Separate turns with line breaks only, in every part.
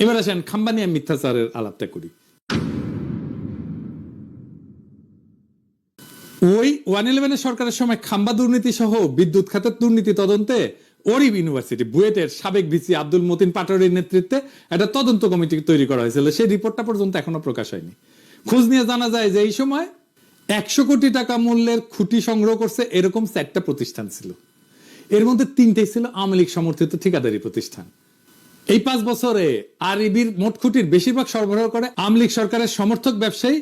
এবার আসেন খাম্বা নিয়ে মিথ্যাচারের আলাপটা করি। ওই 111 সরকারের সময় খাম্বা দুর্নীতি সহ বিদ্যুৎ খাতের দুর্নীতি তদন্তে ওরিব ইউনিভার্সিটি বুয়েটের সাবেক ভিসি আব্দুল মতিন পাটোয়ারির নেতৃত্বে একটা তদন্ত কমিটি তৈরি করা হয়েছিল। সেই রিপোর্টটা পর্যন্ত এখনো প্রকাশ হয়নি। খোঁজ নিয়ে জানা যায় যে এই সময় 100 কোটি টাকা মূল্যের খুঁটি সংগ্রহ করছে এরকম 4টা প্রতিষ্ঠান ছিল। এর মধ্যে 3টেই ছিল আওয়ামী লীগ সমর্থিত ঠিকাদারি প্রতিষ্ঠান। এই 5 বছরে আরইবির মোট খুঁটির বেশিরভাগ সরবরাহ করে আওয়ামী লীগ সরকারের সমর্থক ব্যবসায়ী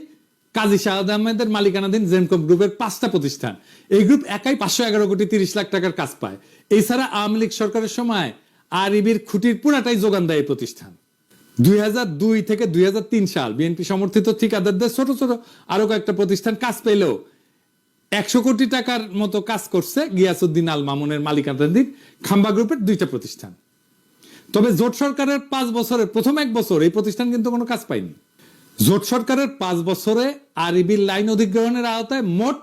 কাজী শাহাদ আহমেদের মালিকানাধীন জেমকম গ্রুপের 5টা প্রতিষ্ঠান। এই গ্রুপ একাই 511 কোটি 30 লাখ টাকার কাজ পায়। এছাড়া আওয়ামী লীগ সরকারের সময় আরইবির খুঁটির পুরাটাই যোগান দেয় এই প্রতিষ্ঠান। 2002 থেকে 2003 সাল বিএনপি সমর্থিত ঠিকাদারদের ছোট ছোট আরো কয়েকটা প্রতিষ্ঠান কাজ পেলেও 100 কোটি টাকার মতো কাজ করছে গিয়াসউদ্দিন আল মামুনের মালিকানাধীন খাম্বা গ্রুপের 2টা প্রতিষ্ঠান। তবে জোট সরকারের 5 বছরের প্রথম 1 বছর এই প্রতিষ্ঠান কিন্তু কোনো কাজ পায়নি। জোট সরকারের 5 বছরে আরইবির লাইন অধিগ্রহণের আওতায় মোট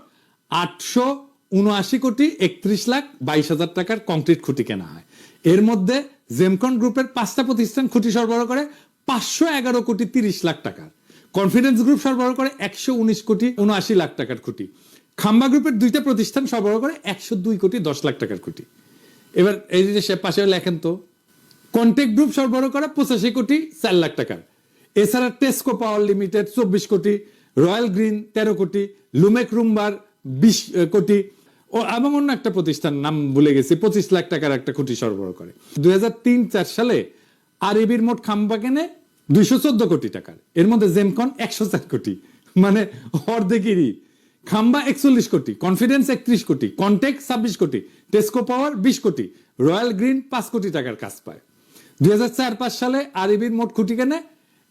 879 কোটি 31 লাখ 22 হাজার টাকার কংক্রিট খুঁটি কেনা হয়। এর মধ্যে জেমকন গ্রুপের 5টা প্রতিষ্ঠান খুঁটি সরবরাহ করে 511 কোটি 30 লাখ টাকার, কনফিডেন্স গ্রুপ সরবরাহ করে 119 কোটি 79 লাখ টাকার খুঁটি, খাম্বা গ্রুপের 2টা প্রতিষ্ঠান সরবরাহ করে 102 কোটি 10 লাখ টাকার খুঁটি। এবার এই যে সে পাশে লেখেন তো, কন্টেক্ট গ্রুপ সরবরাহ করে 85 কোটি 4 লাখ টাকার। এছাড়া টেস্কো পাওয়ার লিমিটেড 24 কোটি, রয়্যাল গ্রিন 13 কোটি, লুমেক রুম্বার 20 কোটি ও এবং অন্য একটা প্রতিষ্ঠান নাম ভুলে গেছি 25 লাখ টাকার একটা খুঁটি সরবরাহ করে। 2003-4 সালে আরইবির মোট খাম্বা কেনে 214 কোটি টাকার। এর মধ্যে জেমকন 104 কোটি, মানে অর্ধেকেরই। খাম্বা 41 কোটি, কনফিডেন্স 31 কোটি, কন্টেক্ট 26 কোটি, টেস্কো পাওয়ার 20 কোটি, রয়্যাল গ্রিন 5 কোটি টাকার কাজ পায়। 2004-5 সালে আরইবির মোট খুঁটি কেনে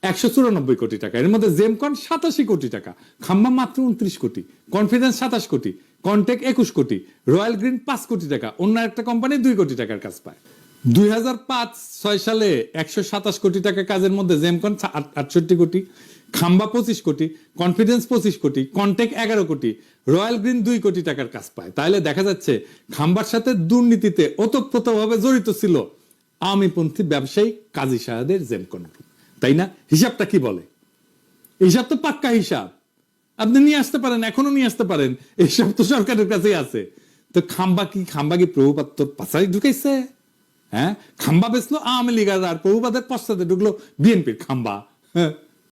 194 কোটি টাকা। এর মধ্যে জেমকন 87 কোটি টাকা, খাম্বা মাত্র 29 কোটি, কনফিডেন্স 27 কোটি, কন্টেক্ট 21 কোটি, রয়্যাল গ্রিন 5 কোটি টাকা, অন্য একটা কোম্পানি 2 কোটি টাকার কাজ পায়। 2005-6 সালে 127 কোটি টাকা কাজের মধ্যে জেমকন 68 কোটি, খাম্বা 25 কোটি, কনফিডেন্স 25 কোটি, কন্টেক্ট 11 কোটি, রয়্যাল গ্রিন 2 কোটি টাকার কাজ পায়। তাহলে দেখা যাচ্ছে খাম্বার সাথে দুর্নীতিতে ওতপ্রোতভাবে জড়িত ছিল আওয়ামীপন্থী ব্যবসায়ী কাজী শাহাদের জেমকন গ্রুপ, তাই না? হিসাবটা কি বলে? হিসাব তো পাক্কা হিসাব, আপনি নিয়ে আসতে পারেন, এখনো নিয়ে আসতে পারেন, এইসব তো সরকারের কাছেই আছে। তো খাম্বা কি প্রভুপাত পাশাই ঢুকাইছে? হ্যাঁ, খাম্বা বেচলো আওয়ামী লীগ আর প্রভুপাতের পশ্চাতে ঢুকলো বিএনপির খাম্বা। হ্যাঁ।